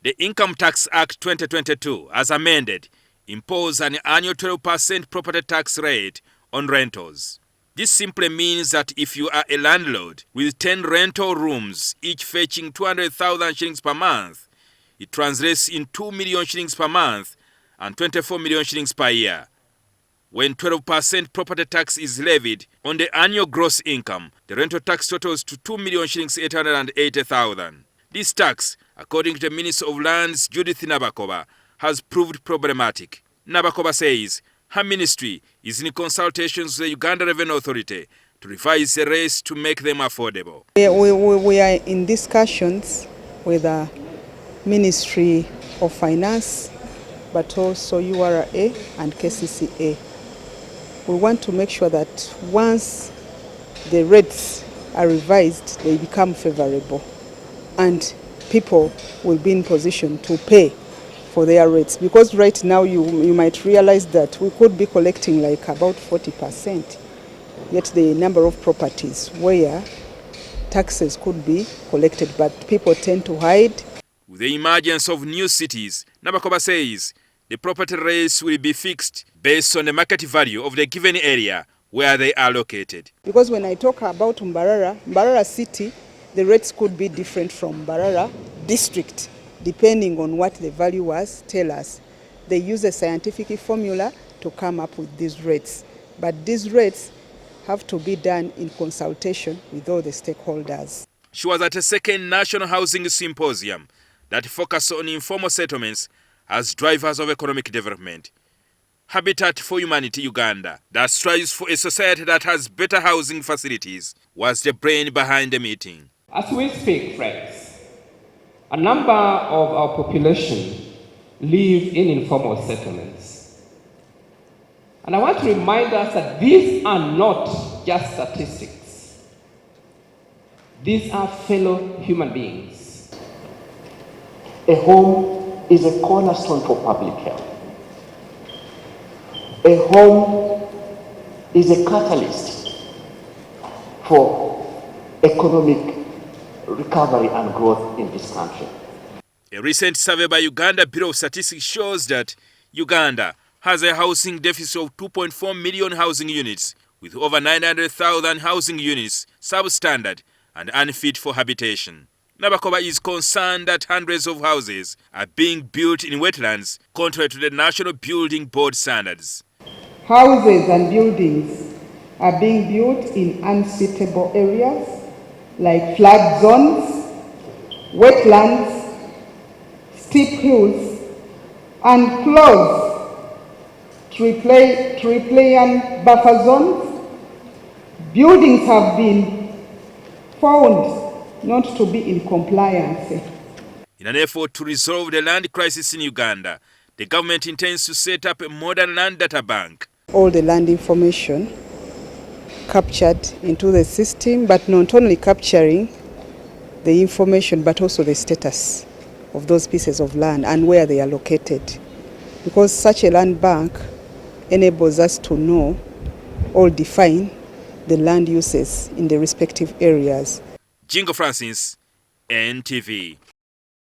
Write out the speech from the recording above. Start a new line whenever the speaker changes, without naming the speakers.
The Income Tax Act 2022, as amended, imposed an annual 12% property tax rate on rentals. This simply means that if you are a landlord with 10 rental rooms, each fetching 200,000 shillings per month, it translates in 2 million shillings per month and 24 million shillings per year. When 12% property tax is levied on the annual gross income, the rental tax totals to 2 million shillings 880,000. This tax, according to the Minister of Lands Judith Nabakooba, has proved problematic. Nabakooba says her ministry is in consultations with the Uganda Revenue Authority to revise the rates to make them affordable.
We are in discussions with the Ministry of Finance, but also URA and KCCA. We want to make sure that once the rates are revised, they become favorable and people will be in position to pay for their rates. Because right now you might realize that we could be collecting like about 40%, yet the number of properties where taxes could be collected, but people tend to hide.
With the emergence of new cities, Nabakooba says the property rates will be fixed based on the market value of the given area where they are located.
Because when I talk about Mbarara city, the rates could be different from Mbarara district, depending on what the valuers tell us. They use a scientific formula to come up with these rates. But these rates have to be done in consultation with all the stakeholders.
She was at a second National Housing Symposium that focused on informal settlements as drivers of economic development. Habitat for Humanity Uganda, that strives for a society that has better housing facilities, was the brain behind the meeting.
As we speak, friends, a number of our population live in informal settlements. And I want to remind us that these are not just statistics. These are fellow human beings.
A home is a cornerstone for public health. A home is a catalyst for economic recovery and growth in this country.
A recent survey by Uganda Bureau of Statistics shows that Uganda has a housing deficit of 2.4 million housing units, with over 900,000 housing units substandard and unfit for habitation. Nabakooba is concerned that hundreds of houses are being built in wetlands contrary to the National Building Board standards.
Houses and buildings are being built in unsuitable areas like flood zones, wetlands, steep hills, and close triplean buffer zones. Buildings have been found not to be in compliance.
In an effort to resolve the land crisis in Uganda, the government intends to set up a modern land data bank.
All the land information captured into the system, but not only capturing the information, but also the status of those pieces of land and where they are located. Because such a land bank enables us to know or define the land uses in the respective areas.
Jingo Francis, NTV.